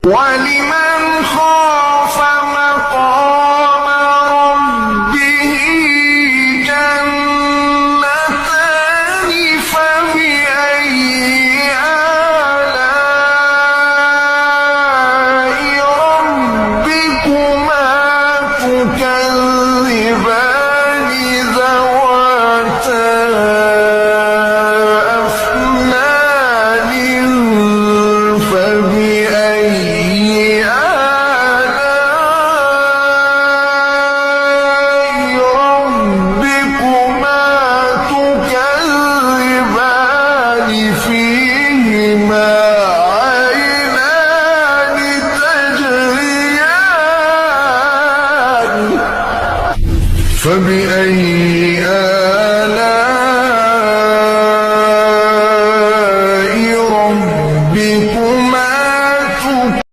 ولمن خاف مقام ربه جنتان فبأي آلاء ربكما تكذبان ذواتا أفنان فبأي آلاء ربكما تكذبان فيهما عينان تجريان فبأي